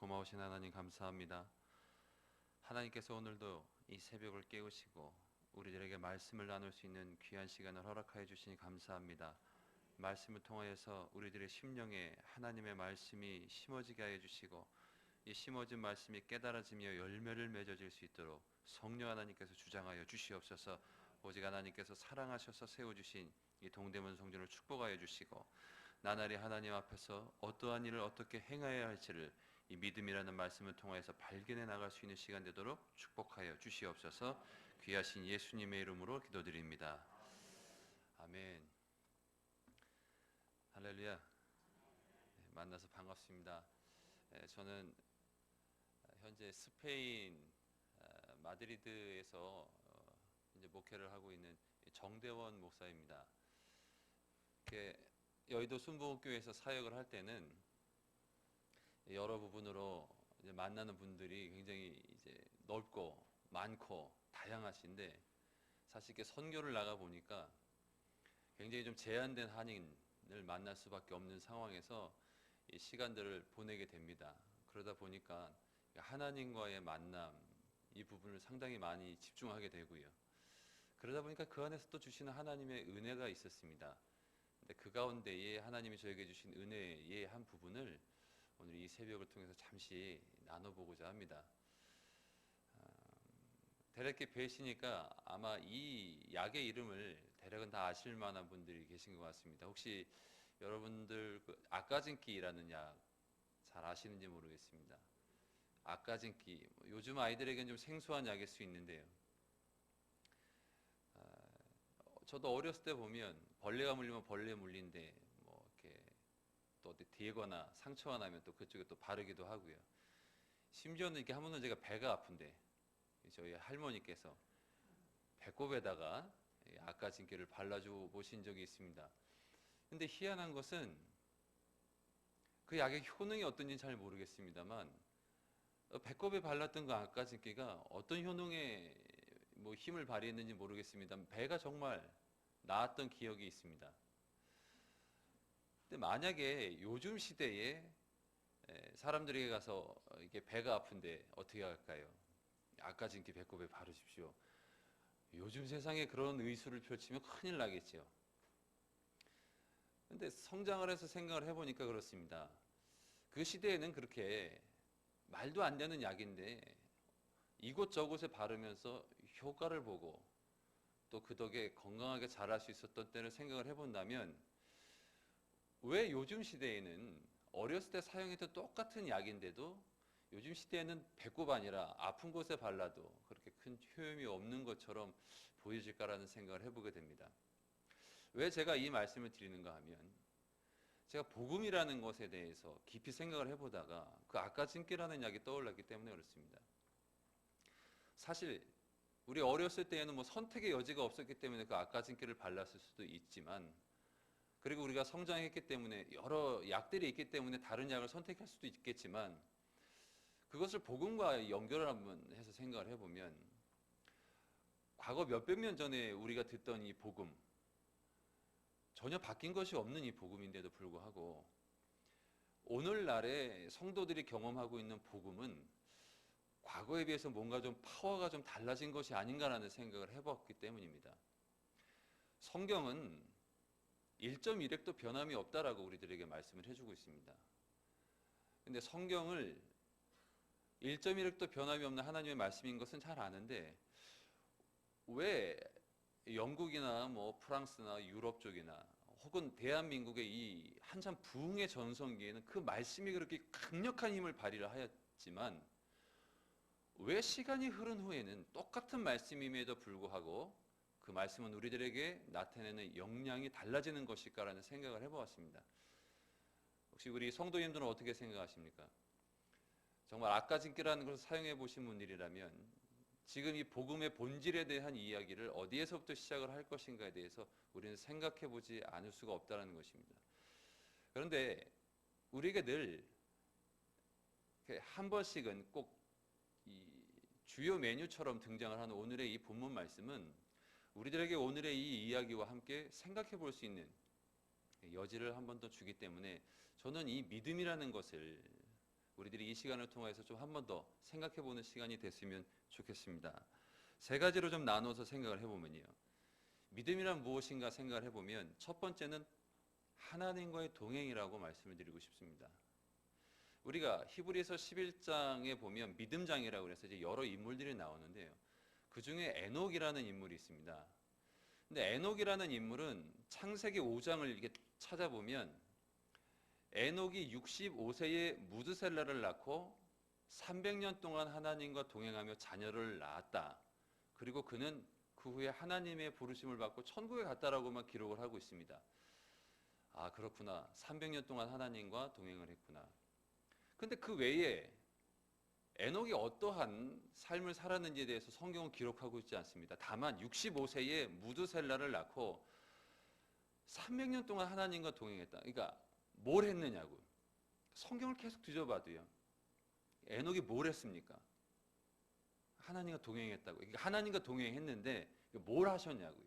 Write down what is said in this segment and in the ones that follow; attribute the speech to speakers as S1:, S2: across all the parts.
S1: 고마우신 하나님 감사합니다. 하나님께서 오늘도 이 새벽을 깨우시고 우리들에게 말씀을 나눌 수 있는 귀한 시간을 허락하여 주시니 감사합니다. 말씀을 통하여서 우리들의 심령에 하나님의 말씀이 심어지게 하여 주시고 이 심어진 말씀이 깨달아지며 열매를 맺어질 수 있도록 성령 하나님께서 주장하여 주시옵소서. 오직 하나님께서 사랑하셔서 세워주신 이 동대문 성전을 축복하여 주시고 나날이 하나님 앞에서 어떠한 일을 어떻게 행하여야 할지를 이 믿음이라는 말씀을 통하여서 발견해 나갈 수 있는 시간 되도록 축복하여 주시옵소서. 귀하신 예수님의 이름으로 기도드립니다. 아멘. 할렐루야. 만나서 반갑습니다. 저는 현재 스페인 마드리드에서 이제 목회를 하고 있는 정대원 목사입니다. 여의도 순복음교회에서 사역을 할 때는 여러 부분으로 이제 만나는 분들이 굉장히 이제 넓고 많고 다양하신데, 사실 이렇게 선교를 나가 보니까 굉장히 좀 제한된 한인을 만날 수밖에 없는 상황에서 이 시간들을 보내게 됩니다. 그러다 보니까 하나님과의 만남, 이 부분을 상당히 많이 집중하게 되고요. 그러다 보니까 그 안에서 또 주시는 하나님의 은혜가 있었습니다. 근데 그 가운데에 하나님이 저에게 주신 은혜의 한 부분을 오늘 이 새벽을 통해서 잠시 나눠보고자 합니다. 대략 이렇게 뵈시니까 아마 이 약의 이름을 대략은 다 아실 만한 분들이 계신 것 같습니다. 혹시 여러분들 아까진기라는 약 잘 아시는지 모르겠습니다. 아까진기, 요즘 아이들에게는 좀 생소한 약일 수 있는데요. 저도 어렸을 때 보면 벌레가 물리면 벌레 물린데 뭐 이렇게 또 어디 뒤거나 상처가 나면 또 그쪽에 또 바르기도 하고요. 심지어는 이렇게 한 번은 제가 배가 아픈데 저희 할머니께서 배꼽에다가 아까진기를 발라줘 보신 적이 있습니다. 근데 희한한 것은 그 약의 효능이 어떤지 잘 모르겠습니다만 배꼽에 발랐던 그 아까진기가 어떤 효능에 뭐 힘을 발휘했는지 모르겠습니다. 배가 정말 나았던 기억이 있습니다. 근데 만약에 요즘 시대에 사람들에게 가서 이게 배가 아픈데 어떻게 할까요? 아까진기 배꼽에 바르십시오. 요즘 세상에 그런 의술을 펼치면 큰일 나겠죠. 근데 성장을 해서 생각을 해보니까 그렇습니다. 그 시대에는 그렇게 말도 안 되는 약인데 이곳저곳에 바르면서 효과를 보고 또 그 덕에 건강하게 자랄 수 있었던 때를 생각을 해본다면, 왜 요즘 시대에는 어렸을 때 사용했던 똑같은 약인데도 요즘 시대에는 배꼽 아니라 아픈 곳에 발라도 그렇게 큰 효험이 없는 것처럼 보여질까라는 생각을 해보게 됩니다. 왜 제가 이 말씀을 드리는가 하면, 제가 복음이라는 것에 대해서 깊이 생각을 해보다가 그 아까진기라는 약이 떠올랐기 때문에 그렇습니다. 사실 우리 어렸을 때에는 뭐 선택의 여지가 없었기 때문에 그 아까진기를 발랐을 수도 있지만, 그리고 우리가 성장했기 때문에 여러 약들이 있기 때문에 다른 약을 선택할 수도 있겠지만, 그것을 복음과 연결을 한번 해서 생각을 해보면 과거 몇백 년 전에 우리가 듣던 이 복음, 전혀 바뀐 것이 없는 이 복음인데도 불구하고 오늘날의 성도들이 경험하고 있는 복음은 과거에 비해서 뭔가 좀 파워가 좀 달라진 것이 아닌가라는 생각을 해봤기 때문입니다. 성경은 1.1획도 변함이 없다라고 우리들에게 말씀을 해주고 있습니다. 근데 성경을 1.1획도 변함이 없는 하나님의 말씀인 것은 잘 아는데, 왜 영국이나 뭐 프랑스나 유럽 쪽이나 혹은 대한민국의 이 한참 부흥의 전성기에는 그 말씀이 그렇게 강력한 힘을 발휘를 하였지만, 왜 시간이 흐른 후에는 똑같은 말씀임에도 불구하고 그 말씀은 우리들에게 나타내는 역량이 달라지는 것일까라는 생각을 해보았습니다. 혹시 우리 성도님들은 어떻게 생각하십니까? 정말 아까진기라는 것을 사용해 보신 분들이라면 지금 이 복음의 본질에 대한 이야기를 어디에서부터 시작을 할 것인가에 대해서 우리는 생각해 보지 않을 수가 없다는 것입니다. 그런데 우리에게 늘 한 번씩은 꼭 이 주요 메뉴처럼 등장을 하는 오늘의 이 본문 말씀은 우리들에게 오늘의 이 이야기와 함께 생각해 볼 수 있는 여지를 한 번 더 주기 때문에 저는 이 믿음이라는 것을 우리들이 이 시간을 통해서 좀 한 번 더 생각해 보는 시간이 됐으면 좋겠습니다. 세 가지로 좀 나눠서 생각을 해보면요. 믿음이란 무엇인가 생각을 해보면 첫 번째는 하나님과의 동행이라고 말씀을 드리고 싶습니다. 우리가 히브리서 11장에 보면 믿음장이라고 그래서 이제 여러 인물들이 나오는데요. 그 중에 에녹이라는 인물이 있습니다. 근데 에녹이라는 인물은 창세기 5장을 이렇게 찾아보면 에녹이 65세에 무드셀라를 낳고 300년 동안 하나님과 동행하며 자녀를 낳았다. 그리고 그는 그 후에 하나님의 부르심을 받고 천국에 갔다라고만 기록을 하고 있습니다. 아, 그렇구나. 300년 동안 하나님과 동행을 했구나. 근데 그 외에 에녹이 어떠한 삶을 살았는지에 대해서 성경은 기록하고 있지 않습니다. 다만 65세에 무드셀라를 낳고 300년 동안 하나님과 동행했다. 그러니까 뭘 했느냐고. 성경을 계속 뒤져봐도요. 에녹이 뭘 했습니까? 하나님과 동행했다고. 그러니까 하나님과 동행했는데 뭘 하셨냐고요.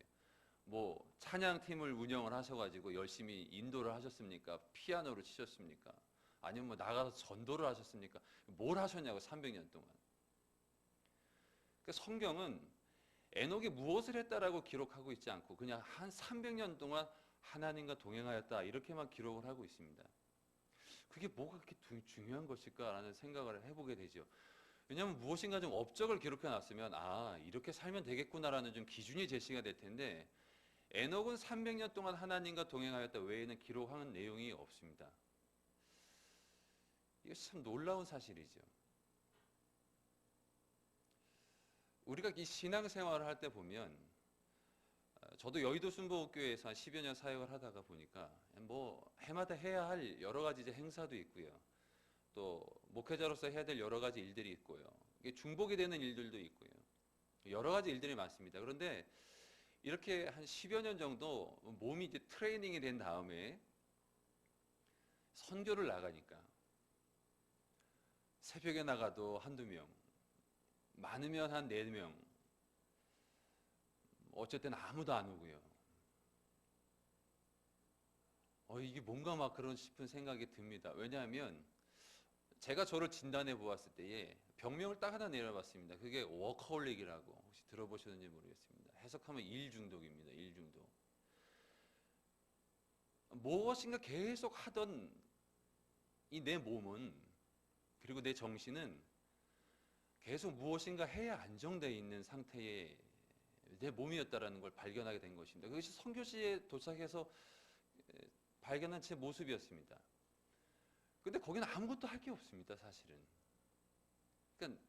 S1: 뭐 찬양팀을 운영을 하셔가지고 열심히 인도를 하셨습니까? 피아노를 치셨습니까? 아니면 뭐 나가서 전도를 하셨습니까? 뭘 하셨냐고 300년 동안. 그러니까 성경은 에녹이 무엇을 했다라고 기록하고 있지 않고 그냥 한 300년 동안 하나님과 동행하였다 이렇게만 기록을 하고 있습니다. 그게 뭐가 그렇게 중요한 것일까라는 생각을 해보게 되죠. 왜냐하면 무엇인가 좀 업적을 기록해 놨으면 아 이렇게 살면 되겠구나라는 좀 기준이 제시가 될 텐데 에녹은 300년 동안 하나님과 동행하였다 외에는 기록하는 내용이 없습니다. 이것이 참 놀라운 사실이죠. 우리가 이 신앙생활을 할 때 보면 저도 여의도 순복음교회에서 한 10여 년 사역을 하다가 보니까 뭐 해마다 해야 할 여러 가지 이제 행사도 있고요. 또 목회자로서 해야 될 여러 가지 일들이 있고요. 이게 중복이 되는 일들도 있고요. 여러 가지 일들이 많습니다. 그런데 이렇게 한 10여 년 정도 몸이 이제 트레이닝이 된 다음에 선교를 나가니까 새벽에 나가도 한두 명, 많으면 한 4명, 어쨌든 아무도 안 오고요. 이게 뭔가 막 그런 싶은 생각이 듭니다. 왜냐하면 제가 저를 진단해 보았을 때에 병명을 딱 하나 내려봤습니다. 그게 워커홀릭이라고 혹시 들어보셨는지 모르겠습니다. 해석하면 일 중독입니다. 일 중독. 무엇인가 계속 하던 이 내 몸은 그리고 내 정신은 계속 무엇인가 해야 안정되어 있는 상태의 내 몸이었다라는 걸 발견하게 된 것입니다. 그것이 선교지에 도착해서 발견한 제 모습이었습니다. 근데 거기는 아무것도 할 게 없습니다, 사실은. 그러니까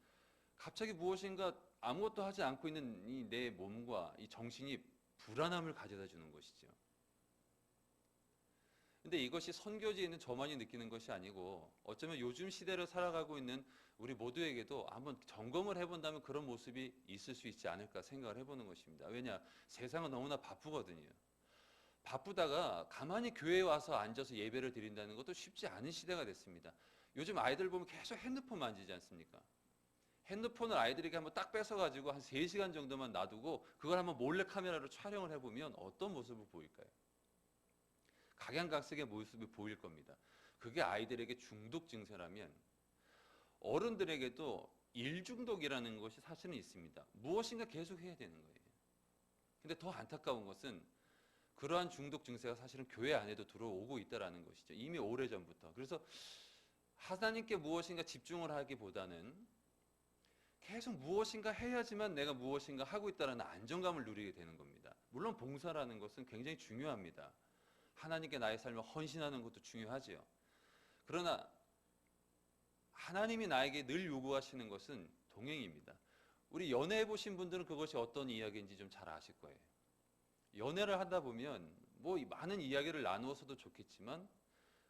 S1: 갑자기 무엇인가 아무것도 하지 않고 있는 이 내 몸과 이 정신이 불안함을 가져다 주는 것이죠. 근데 이것이 선교지에 있는 저만이 느끼는 것이 아니고 어쩌면 요즘 시대를 살아가고 있는 우리 모두에게도 한번 점검을 해본다면 그런 모습이 있을 수 있지 않을까 생각을 해보는 것입니다. 왜냐? 세상은 너무나 바쁘거든요. 바쁘다가 가만히 교회에 와서 앉아서 예배를 드린다는 것도 쉽지 않은 시대가 됐습니다. 요즘 아이들 보면 계속 핸드폰 만지지 않습니까? 핸드폰을 아이들에게 한번 딱 뺏어가지고 한 3시간 정도만 놔두고 그걸 한번 몰래 카메라로 촬영을 해보면 어떤 모습을 보일까요? 각양각색의 모습이 보일 겁니다. 그게 아이들에게 중독 증세라면 어른들에게도 일중독이라는 것이 사실은 있습니다. 무엇인가 계속 해야 되는 거예요. 근데 더 안타까운 것은 그러한 중독 증세가 사실은 교회 안에도 들어오고 있다는 것이죠. 이미 오래전부터. 그래서 하나님께 무엇인가 집중을 하기보다는 계속 무엇인가 해야지만 내가 무엇인가 하고 있다는 안정감을 누리게 되는 겁니다. 물론 봉사라는 것은 굉장히 중요합니다. 하나님께 나의 삶을 헌신하는 것도 중요하지요. 그러나 하나님이 나에게 늘 요구하시는 것은 동행입니다. 우리 연애해 보신 분들은 그것이 어떤 이야기인지 좀 잘 아실 거예요. 연애를 하다 보면 뭐 많은 이야기를 나누어서도 좋겠지만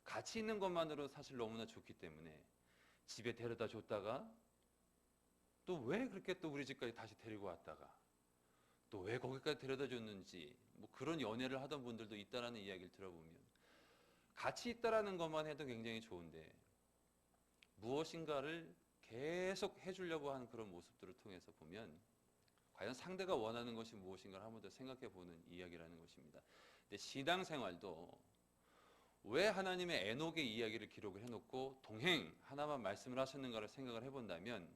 S1: 같이 있는 것만으로 사실 너무나 좋기 때문에 집에 데려다 줬다가 또 왜 그렇게 또 우리 집까지 다시 데리고 왔다가 또 왜 거기까지 데려다 줬는지 뭐 그런 연애를 하던 분들도 있다라는 이야기를 들어보면 같이 있다라는 것만 해도 굉장히 좋은데 무엇인가를 계속 해주려고 하는 그런 모습들을 통해서 보면 과연 상대가 원하는 것이 무엇인가를 한 번 더 생각해 보는 이야기라는 것입니다. 근데 신앙생활도 왜 하나님의 에녹의 이야기를 기록을 해놓고 동행 하나만 말씀을 하셨는가를 생각을 해본다면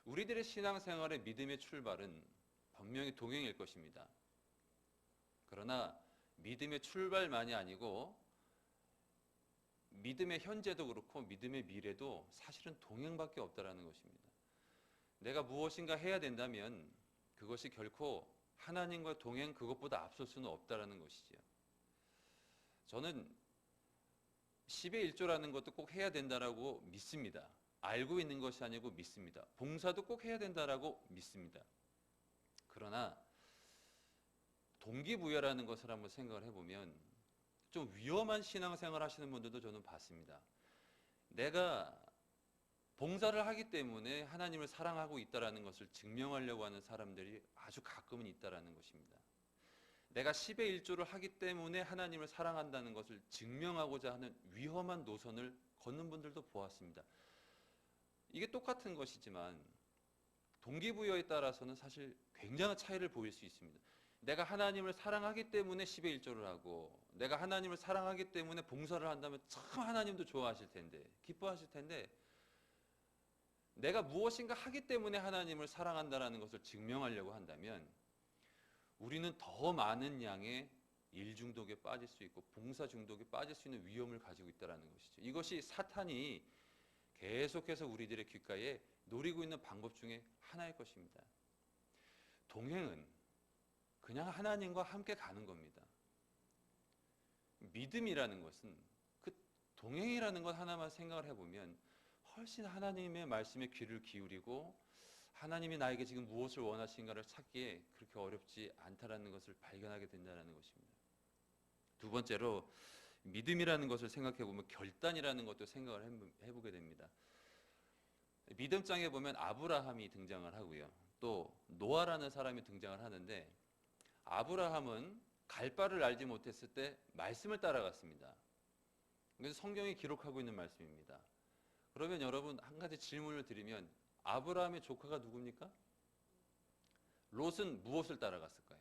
S1: 우리들의 신앙생활의 믿음의 출발은 분명히 동행일 것입니다. 그러나 믿음의 출발만이 아니고 믿음의 현재도 그렇고 믿음의 미래도 사실은 동행밖에 없다라는 것입니다. 내가 무엇인가 해야 된다면 그것이 결코 하나님과 동행 그것보다 앞설 수는 없다라는 것이지요. 저는 10의 1조라는 것도 꼭 해야 된다라고 믿습니다. 알고 있는 것이 아니고 믿습니다. 봉사도 꼭 해야 된다라고 믿습니다. 그러나 동기부여라는 것을 한번 생각을 해보면 좀 위험한 신앙생활 하시는 분들도 저는 봤습니다. 내가 봉사를 하기 때문에 하나님을 사랑하고 있다라는 것을 증명하려고 하는 사람들이 아주 가끔은 있다라는 것입니다. 내가 10의 1조를 하기 때문에 하나님을 사랑한다는 것을 증명하고자 하는 위험한 노선을 걷는 분들도 보았습니다. 이게 똑같은 것이지만 동기부여에 따라서는 사실 굉장한 차이를 보일 수 있습니다. 내가 하나님을 사랑하기 때문에 10의 1조를 하고 내가 하나님을 사랑하기 때문에 봉사를 한다면 참 하나님도 좋아하실 텐데 기뻐하실 텐데 내가 무엇인가 하기 때문에 하나님을 사랑한다는 것을 증명하려고 한다면 우리는 더 많은 양의 일 중독에 빠질 수 있고 봉사 중독에 빠질 수 있는 위험을 가지고 있다는 것이죠. 이것이 사탄이 계속해서 우리들의 귓가에 노리고 있는 방법 중에 하나일 것입니다. 동행은 그냥 하나님과 함께 가는 겁니다. 믿음이라는 것은 그 동행이라는 것 하나만 생각을 해보면 훨씬 하나님의 말씀에 귀를 기울이고 하나님이 나에게 지금 무엇을 원하시는가를 찾기에 그렇게 어렵지 않다라는 것을 발견하게 된다는 것입니다. 두 번째로 믿음이라는 것을 생각해 보면 결단이라는 것도 생각을 해보게 됩니다. 믿음장에 보면 아브라함이 등장을 하고요. 또 노아라는 사람이 등장을 하는데 아브라함은 갈 바를 알지 못했을 때 말씀을 따라갔습니다. 그래서 성경이 기록하고 있는 말씀입니다. 그러면 여러분 한 가지 질문을 드리면 아브라함의 조카가 누굽니까? 롯은 무엇을 따라갔을까요?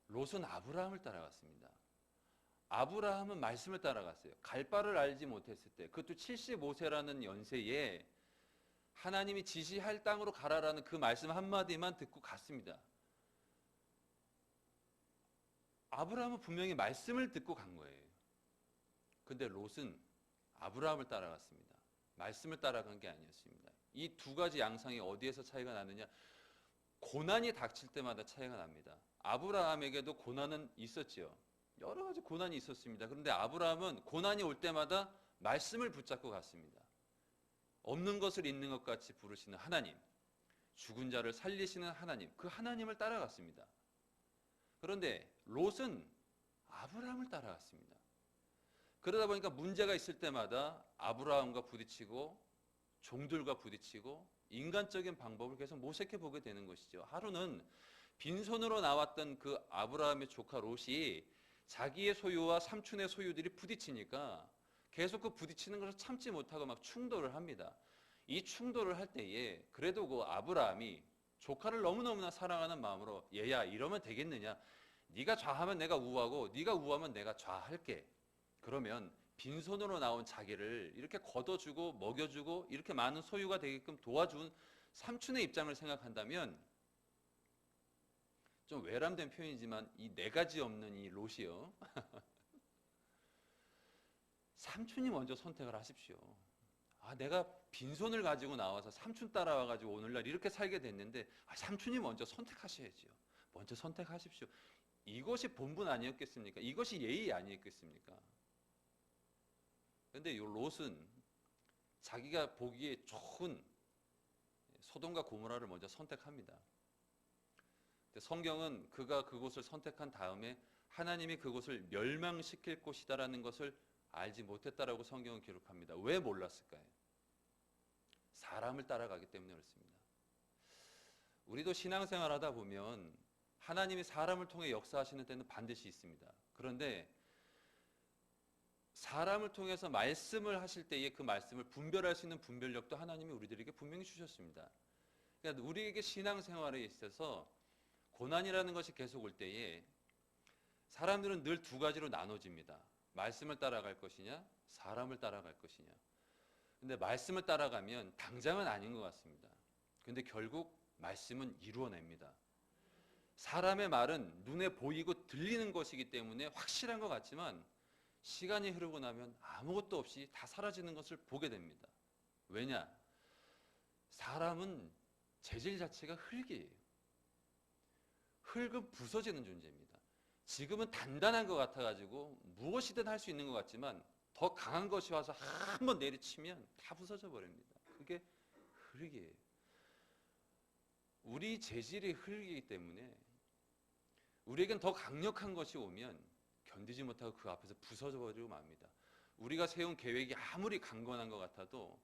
S1: 롯은 아브라함을 따라갔습니다. 아브라함은 말씀을 따라갔어요. 갈 바를 알지 못했을 때 그것도 75세라는 연세에 하나님이 지시할 땅으로 가라라는 그 말씀 한마디만 듣고 갔습니다. 아브라함은 분명히 말씀을 듣고 간 거예요. 근데 롯은 아브라함을 따라갔습니다. 말씀을 따라간 게 아니었습니다. 이 두 가지 양상이 어디에서 차이가 나느냐? 고난이 닥칠 때마다 차이가 납니다. 아브라함에게도 고난은 있었지요. 여러 가지 고난이 있었습니다. 그런데 아브라함은 고난이 올 때마다 말씀을 붙잡고 갔습니다. 없는 것을 있는 것 같이 부르시는 하나님, 죽은 자를 살리시는 하나님, 그 하나님을 따라갔습니다. 그런데 롯은 아브라함을 따라갔습니다. 그러다 보니까 문제가 있을 때마다 아브라함과 부딪히고 종들과 부딪히고 인간적인 방법을 계속 모색해 보게 되는 것이죠. 하루는 빈손으로 나왔던 그 아브라함의 조카 롯이 자기의 소유와 삼촌의 소유들이 부딪히니까 계속 그 부딪히는 것을 참지 못하고 막 충돌을 합니다. 이 충돌을 할 때에 그래도 그 아브라함이 조카를 너무너무나 사랑하는 마음으로 얘야 이러면 되겠느냐? 네가 좌하면 내가 우하고 네가 우하면 내가 좌할게. 그러면 빈손으로 나온 자기를 이렇게 걷어주고 먹여주고 이렇게 많은 소유가 되게끔 도와준 삼촌의 입장을 생각한다면 좀 외람된 표현이지만 이 네 가지 없는 이 롯이요. 삼촌이 먼저 선택을 하십시오. 내가 빈손을 가지고 나와서 삼촌 따라와가지고 오늘날 이렇게 살게 됐는데 삼촌이 먼저 선택하셔야죠. 먼저 선택하십시오. 이것이 본분 아니었겠습니까? 이것이 예의 아니었겠습니까? 그런데 이 롯은 자기가 보기에 좋은 소돔과 고모라를 먼저 선택합니다. 성경은 그가 그곳을 선택한 다음에 하나님이 그곳을 멸망시킬 곳이다라는 것을 알지 못했다라고 성경은 기록합니다. 왜 몰랐을까요? 사람을 따라가기 때문에 그렇습니다. 우리도 신앙생활 하다 보면 하나님이 사람을 통해 역사하시는 때는 반드시 있습니다. 그런데 사람을 통해서 말씀을 하실 때에 그 말씀을 분별할 수 있는 분별력도 하나님이 우리들에게 분명히 주셨습니다. 그러니까 우리에게 신앙생활에 있어서 고난이라는 것이 계속 올 때에 사람들은 늘 두 가지로 나눠집니다. 말씀을 따라갈 것이냐, 사람을 따라갈 것이냐. 근데 말씀을 따라가면 당장은 아닌 것 같습니다. 근데 결국 말씀은 이루어냅니다. 사람의 말은 눈에 보이고 들리는 것이기 때문에 확실한 것 같지만 시간이 흐르고 나면 아무것도 없이 다 사라지는 것을 보게 됩니다. 왜냐? 사람은 재질 자체가 흙이에요. 흙은 부서지는 존재입니다. 지금은 단단한 것 같아가지고 무엇이든 할 수 있는 것 같지만 더 강한 것이 와서 한번 내리치면 다 부서져 버립니다. 그게 흙이에요. 우리 재질이 흙이기 때문에 우리에겐 더 강력한 것이 오면 견디지 못하고 그 앞에서 부서져 버리고 맙니다. 우리가 세운 계획이 아무리 강건한 것 같아도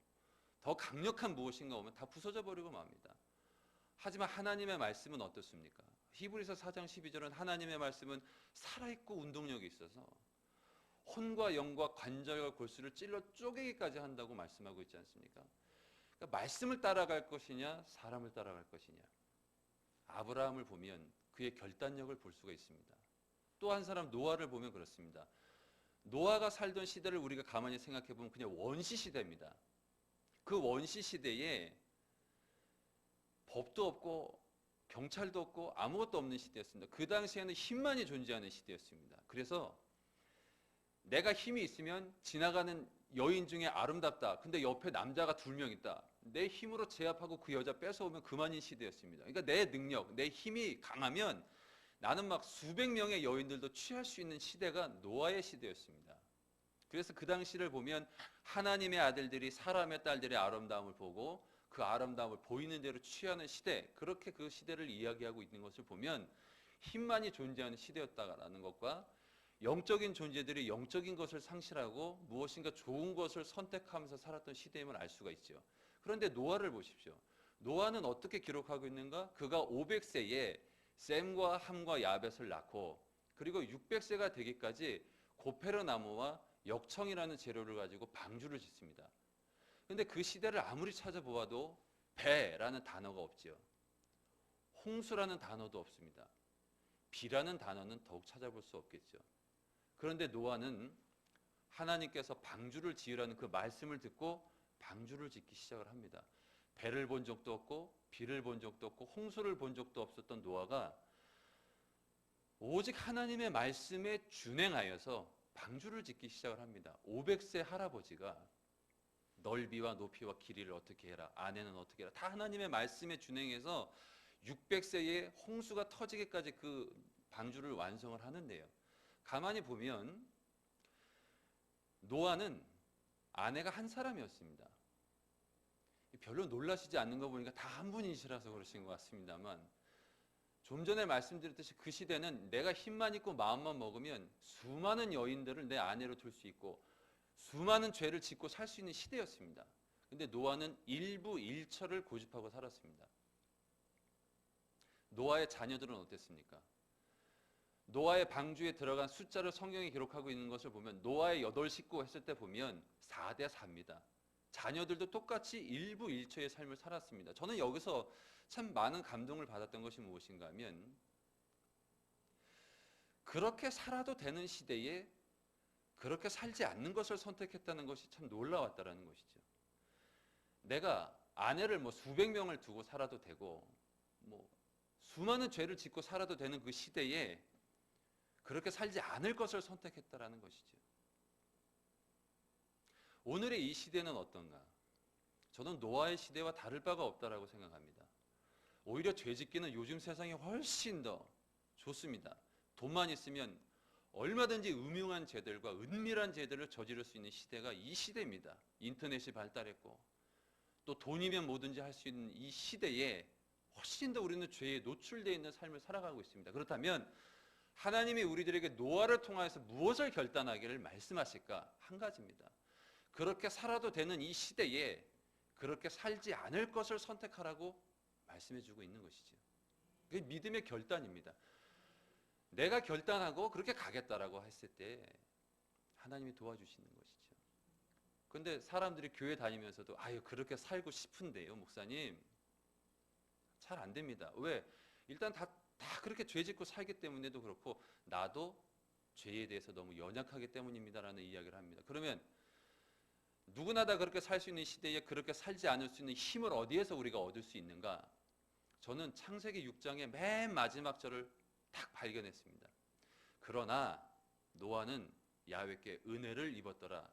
S1: 더 강력한 무엇인가 오면 다 부서져 버리고 맙니다. 하지만 하나님의 말씀은 어떻습니까? 히브리서 4장 12절은 하나님의 말씀은 살아있고 운동력이 있어서 혼과 영과 관절과 골수를 찔러 쪼개기까지 한다고 말씀하고 있지 않습니까? 그러니까 말씀을 따라갈 것이냐 사람을 따라갈 것이냐. 아브라함을 보면 그의 결단력을 볼 수가 있습니다. 또 한 사람 노아를 보면 그렇습니다. 노아가 살던 시대를 우리가 가만히 생각해 보면 그냥 원시 시대입니다. 그 원시 시대에 법도 없고 경찰도 없고 아무것도 없는 시대였습니다. 그 당시에는 힘만이 존재하는 시대였습니다. 그래서 내가 힘이 있으면 지나가는 여인 중에 아름답다. 근데 옆에 남자가 2명 있다. 내 힘으로 제압하고 그 여자 뺏어오면 그만인 시대였습니다. 그러니까 내 능력, 내 힘이 강하면 나는 막 수백 명의 여인들도 취할 수 있는 시대가 노아의 시대였습니다. 그래서 그 당시를 보면 하나님의 아들들이 사람의 딸들의 아름다움을 보고 그 아름다움을 보이는 대로 취하는 시대, 그렇게 그 시대를 이야기하고 있는 것을 보면 힘만이 존재하는 시대였다라는 것과 영적인 존재들이 영적인 것을 상실하고 무엇인가 좋은 것을 선택하면서 살았던 시대임을 알 수가 있죠. 그런데 노아를 보십시오. 노아는 어떻게 기록하고 있는가? 그가 500세에 셈과 함과 야벳을 낳고 그리고 600세가 되기까지 고페르 나무와 역청이라는 재료를 가지고 방주를 짓습니다. 그런데 그 시대를 아무리 찾아보아도 배라는 단어가 없지요. 홍수라는 단어도 없습니다. 비라는 단어는 더욱 찾아볼 수 없겠죠. 그런데 노아는 하나님께서 방주를 지으라는 그 말씀을 듣고 방주를 짓기 시작을 합니다. 배를 본 적도 없고 비를 본 적도 없고 홍수를 본 적도 없었던 노아가 오직 하나님의 말씀에 준행하여서 방주를 짓기 시작을 합니다. 500세 할아버지가 넓이와 높이와 길이를 어떻게 해라, 안에는 어떻게 해라, 다 하나님의 말씀에 준행해서 600세에 홍수가 터지기까지 그 방주를 완성을 하는데요. 가만히 보면 노아는 아내가 한 사람이었습니다. 별로 놀라시지 않는 거 보니까 다 한 분이시라서 그러신 것 같습니다만, 좀 전에 말씀드렸듯이 그 시대는 내가 힘만 있고 마음만 먹으면 수많은 여인들을 내 아내로 둘 수 있고 수많은 죄를 짓고 살 수 있는 시대였습니다. 근데 노아는 일부 일처를 고집하고 살았습니다. 노아의 자녀들은 어땠습니까? 노아의 방주에 들어간 숫자를 성경이 기록하고 있는 것을 보면 노아의 8식구 했을 때 보면 4대 4입니다. 자녀들도 똑같이 일부 일처의 삶을 살았습니다. 저는 여기서 참 많은 감동을 받았던 것이 무엇인가 하면 그렇게 살아도 되는 시대에 그렇게 살지 않는 것을 선택했다는 것이 참 놀라웠다라는 것이죠. 내가 아내를 수백 명을 두고 살아도 되고 수많은 죄를 짓고 살아도 되는 그 시대에 그렇게 살지 않을 것을 선택했다라는 것이죠. 오늘의 이 시대는 어떤가? 저는 노아의 시대와 다를 바가 없다라고 생각합니다. 오히려 죄짓기는 요즘 세상이 훨씬 더 좋습니다. 돈만 있으면 얼마든지 음흉한 죄들과 은밀한 죄들을 저지를 수 있는 시대가 이 시대입니다. 인터넷이 발달했고 또 돈이면 뭐든지 할 수 있는 이 시대에 훨씬 더 우리는 죄에 노출되어 있는 삶을 살아가고 있습니다. 그렇다면 하나님이 우리들에게 노아를 통하여서 무엇을 결단하기를 말씀하실까? 한 가지입니다. 그렇게 살아도 되는 이 시대에 그렇게 살지 않을 것을 선택하라고 말씀해주고 있는 것이죠. 그게 믿음의 결단입니다. 내가 결단하고 그렇게 가겠다라고 했을 때 하나님이 도와주시는 것이죠. 그런데 사람들이 교회 다니면서도 그렇게 살고 싶은데요, 목사님. 잘 안 됩니다. 왜? 일단 다 그렇게 죄 짓고 살기 때문에도 그렇고 나도 죄에 대해서 너무 연약하기 때문입니다라는 이야기를 합니다. 그러면 누구나 다 그렇게 살 수 있는 시대에 그렇게 살지 않을 수 있는 힘을 어디에서 우리가 얻을 수 있는가? 저는 창세기 6장의 맨 마지막 절을 딱 발견했습니다. 그러나 노아는 야훼께 은혜를 입었더라.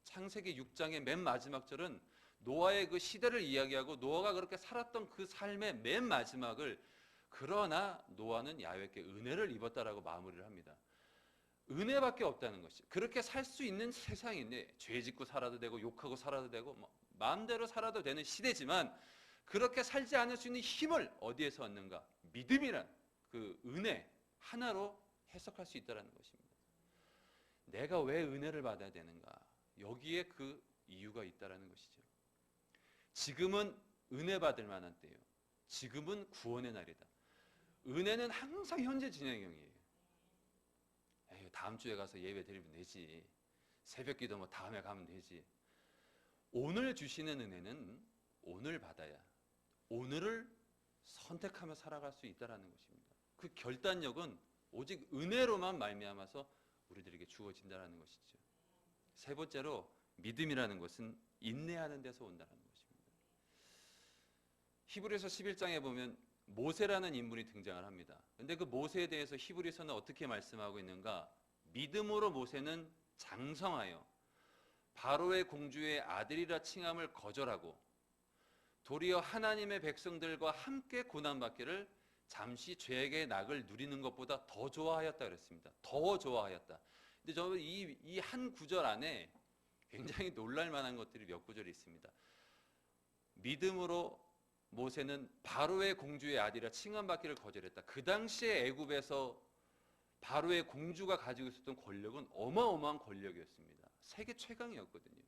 S1: 창세기 6장의 맨 마지막 절은 노아의 그 시대를 이야기하고 노아가 그렇게 살았던 그 삶의 맨 마지막을 그러나 노아는 야훼께 은혜를 입었다라고 마무리를 합니다. 은혜밖에 없다는 것이. 그렇게 살 수 있는 세상인데 죄 짓고 살아도 되고 욕하고 살아도 되고 마음대로 살아도 되는 시대지만 그렇게 살지 않을 수 있는 힘을 어디에서 얻는가? 믿음이란 그 은혜 하나로 해석할 수 있다는 것입니다. 내가 왜 은혜를 받아야 되는가? 여기에 그 이유가 있다는 것이죠. 지금은 은혜 받을 만한 때예요. 지금은 구원의 날이다. 은혜는 항상 현재 진행형이에요. 에휴, 다음 주에 가서 예배 드리면 되지. 새벽 기도 뭐 다음에 가면 되지. 오늘 주시는 은혜는 오늘 받아야 오늘을 선택하며 살아갈 수 있다는 것입니다. 그 결단력은 오직 은혜로만 말미암아서 우리들에게 주어진다는 것이죠. 세 번째로 믿음이라는 것은 인내하는 데서 온다는 것입니다. 히브리서 11장에 보면 모세라는 인물이 등장을 합니다. 그런데 그 모세에 대해서 히브리서는 어떻게 말씀하고 있는가? 믿음으로 모세는 장성하여 바로의 공주의 아들이라 칭함을 거절하고 도리어 하나님의 백성들과 함께 고난받기를 잠시 죄악의 낙을 누리는 것보다 더 좋아하였다 그랬습니다. 더 좋아하였다. 근데 저는 이 한 구절 안에 굉장히 놀랄 만한 것들이 몇 구절이 있습니다. 믿음으로 모세는 바로의 공주의 아들이라 칭함받기를 거절했다. 그 당시에 애굽에서 바로의 공주가 가지고 있었던 권력은 어마어마한 권력이었습니다. 세계 최강이었거든요.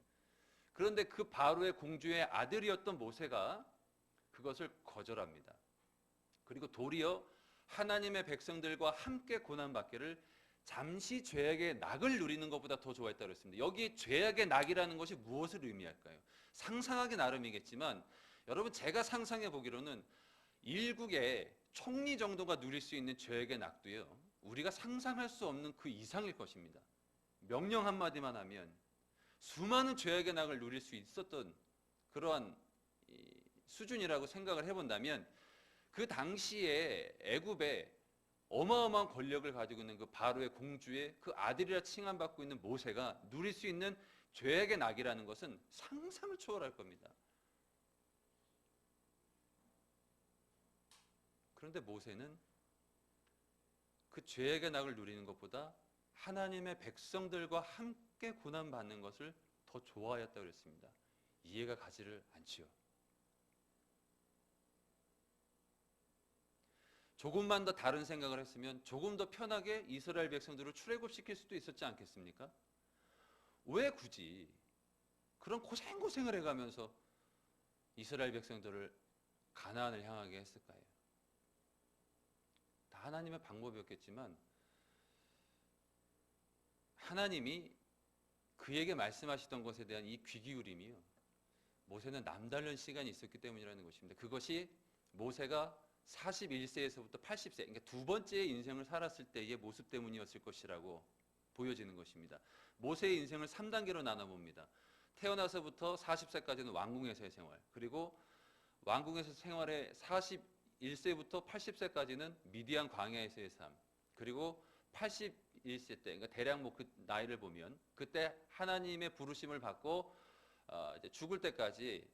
S1: 그런데 그 바로의 공주의 아들이었던 모세가 그것을 거절합니다. 그리고 도리어 하나님의 백성들과 함께 고난받기를 잠시 죄악의 낙을 누리는 것보다 더 좋아했다고 했습니다. 여기 죄악의 낙이라는 것이 무엇을 의미할까요? 상상하기 나름이겠지만 여러분 제가 상상해 보기로는 일국의 총리 정도가 누릴 수 있는 죄악의 낙도요. 우리가 상상할 수 없는 그 이상일 것입니다. 명령 한마디만 하면 수많은 죄악의 낙을 누릴 수 있었던 그러한 수준이라고 생각을 해본다면 그 당시에 애굽에 어마어마한 권력을 가지고 있는 그 바로의 공주의 그 아들이라 칭함받고 있는 모세가 누릴 수 있는 죄악의 낙이라는 것은 상상을 초월할 겁니다. 그런데 모세는 그 죄악의 낙을 누리는 것보다 하나님의 백성들과 함께 고난받는 것을 더 좋아하였다고 그랬습니다. 이해가 가지를 않지요. 조금만 더 다른 생각을 했으면 조금 더 편하게 이스라엘 백성들을 출애굽시킬 수도 있었지 않겠습니까? 왜 굳이 그런 고생고생을 해가면서 이스라엘 백성들을 가나안을 향하게 했을까요? 다 하나님의 방법이었겠지만 하나님이 그에게 말씀하시던 것에 대한 이 귀 기울임이요. 모세는 남다른 시간이 있었기 때문이라는 것입니다. 그것이 모세가 41세에서부터 80세, 그러니까 두 번째 인생을 살았을 때의 모습 때문이었을 것이라고 보여지는 것입니다. 모세의 인생을 3단계로 나눠봅니다. 태어나서부터 40세까지는 왕궁에서의 생활, 그리고 왕궁에서 생활의 41세부터 80세까지는 미디안 광야에서의 삶, 그리고 81세 때, 그러니까 대략 뭐 그 나이를 보면 그때 하나님의 부르심을 받고 이제 죽을 때까지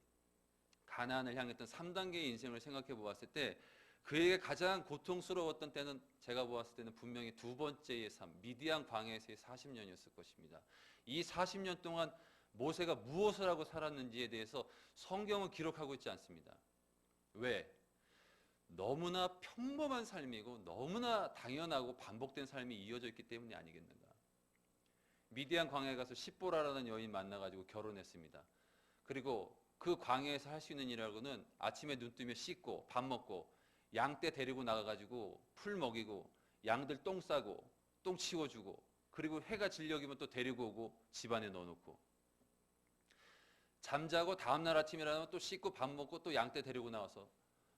S1: 가나안을 향했던 3단계의 인생을 생각해 보았을 때 그에게 가장 고통스러웠던 때는 제가 보았을 때는 분명히 두 번째의 삶, 미디안 광야에서의 40년이었을 것입니다. 이 40년 동안 모세가 무엇을 하고 살았는지에 대해서 성경은 기록하고 있지 않습니다. 왜? 너무나 평범한 삶이고 너무나 당연하고 반복된 삶이 이어져 있기 때문이 아니겠는가. 미디안 광야에 가서 십보라라는 여인 만나가지고 결혼했습니다. 그리고 그 광야에서 할 수 있는 일이라고는 아침에 눈 뜨면 씻고 밥 먹고 양떼 데리고 나가가지고 풀 먹이고 양들 똥 싸고 똥 치워주고 그리고 해가 진력이면 또 데리고 오고 집안에 넣어놓고 잠자고 다음날 아침이라면 또 씻고 밥 먹고 또 양떼 데리고 나와서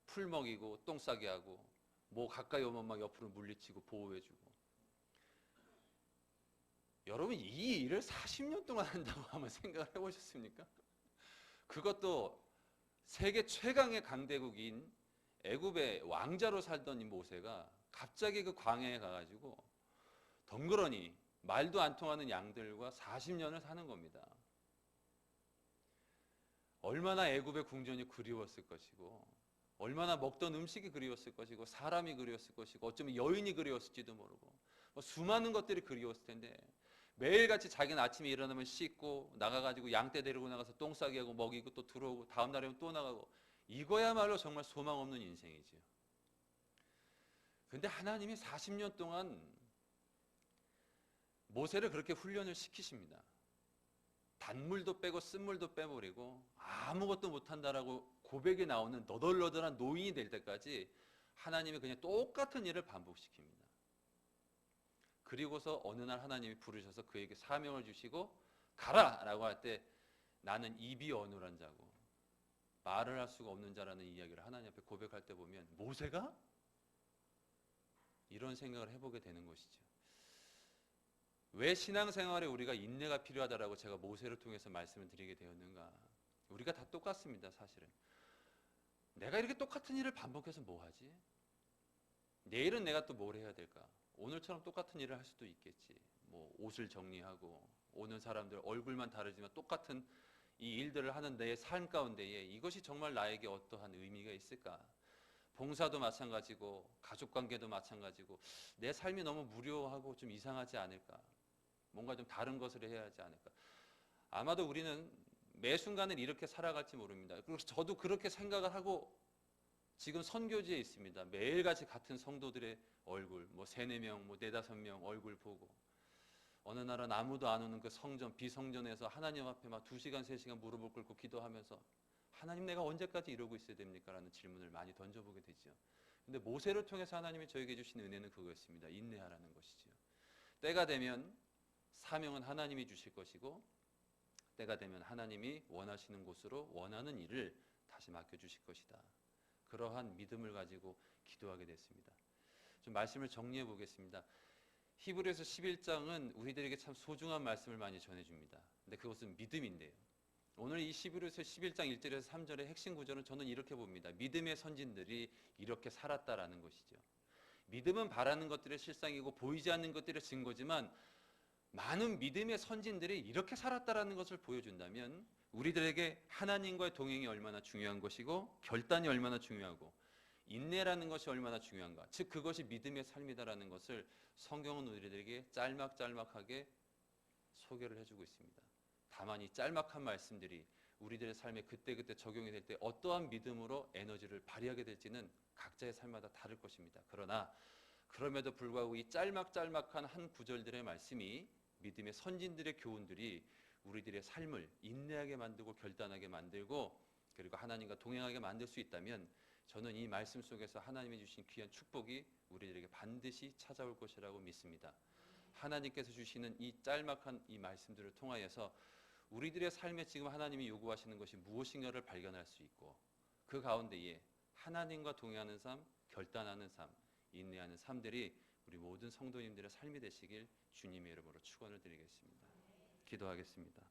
S1: 풀 먹이고 똥 싸게 하고 뭐 가까이 오면 막 옆으로 물리치고 보호해주고 여러분 이 일을 40년 동안 한다고 한번 생각을 해보셨습니까? 그것도 세계 최강의 강대국인 애굽의 왕자로 살던 이 모세가 갑자기 그 광야에 가가지고 덩그러니 말도 안 통하는 양들과 40년을 사는 겁니다. 얼마나 애굽의 궁전이 그리웠을 것이고, 얼마나 먹던 음식이 그리웠을 것이고, 사람이 그리웠을 것이고, 어쩌면 여인이 그리웠을지도 모르고, 수많은 것들이 그리웠을 텐데, 매일같이 자기는 아침에 일어나면 씻고 나가가지고 양떼 데리고 나가서 똥 싸게 하고 먹이고 또 들어오고 다음 날이면 또 나가고, 이거야말로 정말 소망 없는 인생이지요. 근데 하나님이 40년 동안 모세를 그렇게 훈련을 시키십니다. 단물도 빼고 쓴물도 빼버리고 아무것도 못한다라고 고백이 나오는 너덜너덜한 노인이 될 때까지 하나님이 그냥 똑같은 일을 반복시킵니다. 그리고서 어느 날 하나님이 부르셔서 그에게 사명을 주시고 가라! 라고 할 때 나는 입이 어눌한 자고 말을 할 수가 없는 자라는 이야기를 하나님 앞에 고백할 때 보면 모세가? 이런 생각을 해보게 되는 것이죠. 왜 신앙생활에 우리가 인내가 필요하다라고 제가 모세를 통해서 말씀을 드리게 되었는가? 우리가 다 똑같습니다, 사실은. 내가 이렇게 똑같은 일을 반복해서 뭐 하지? 내일은 내가 또 뭘 해야 될까? 오늘처럼 똑같은 일을 할 수도 있겠지. 뭐 옷을 정리하고 오는 사람들 얼굴만 다르지만 똑같은 이 일들을 하는 내 삶 가운데에 이것이 정말 나에게 어떠한 의미가 있을까? 봉사도 마찬가지고 가족관계도 마찬가지고 내 삶이 너무 무료하고 좀 이상하지 않을까? 뭔가 좀 다른 것을 해야 하지 않을까? 아마도 우리는 매 순간을 이렇게 살아갈지 모릅니다. 그리고 저도 그렇게 생각을 하고 지금 선교지에 있습니다. 매일같이 같은 성도들의 얼굴, 뭐 3-4명, 뭐 4-5명 얼굴 보고 어느 날은 아무도 안 오는 그 성전, 비성전에서 하나님 앞에 막 2시간, 3시간 무릎을 꿇고 기도하면서 하나님 내가 언제까지 이러고 있어야 됩니까? 라는 질문을 많이 던져보게 되죠. 근데 모세를 통해서 하나님이 저에게 주신 은혜는 그거였습니다. 인내하라는 것이죠. 때가 되면 사명은 하나님이 주실 것이고 때가 되면 하나님이 원하시는 곳으로 원하는 일을 다시 맡겨주실 것이다. 그러한 믿음을 가지고 기도하게 됐습니다. 좀 말씀을 정리해 보겠습니다. 히브리서 11장은 우리들에게 참 소중한 말씀을 많이 전해줍니다. 근데 그것은 믿음인데요. 오늘 이 히브리서 11장 1절에서 3절의 핵심 구절은 저는 이렇게 봅니다. 믿음의 선진들이 이렇게 살았다라는 것이죠. 믿음은 바라는 것들의 실상이고 보이지 않는 것들의 증거지만 많은 믿음의 선진들이 이렇게 살았다라는 것을 보여준다면 우리들에게 하나님과의 동행이 얼마나 중요한 것이고 결단이 얼마나 중요하고 인내라는 것이 얼마나 중요한가, 즉 그것이 믿음의 삶이다라는 것을 성경은 우리들에게 짤막짤막하게 소개를 해주고 있습니다. 다만 이 짤막한 말씀들이 우리들의 삶에 그때그때 적용이 될 때 어떠한 믿음으로 에너지를 발휘하게 될지는 각자의 삶마다 다를 것입니다. 그러나 그럼에도 불구하고 이 짤막짤막한 한 구절들의 말씀이 믿음의 선진들의 교훈들이 우리들의 삶을 인내하게 만들고 결단하게 만들고 그리고 하나님과 동행하게 만들 수 있다면 저는 이 말씀 속에서 하나님이 주신 귀한 축복이 우리들에게 반드시 찾아올 것이라고 믿습니다. 하나님께서 주시는 이 짤막한 이 말씀들을 통하여서 우리들의 삶에 지금 하나님이 요구하시는 것이 무엇인가를 발견할 수 있고 그 가운데에 하나님과 동행하는 삶, 결단하는 삶, 인내하는 삶들이 우리 모든 성도님들의 삶이 되시길 주님의 이름으로 축원을 드리겠습니다. 기도하겠습니다.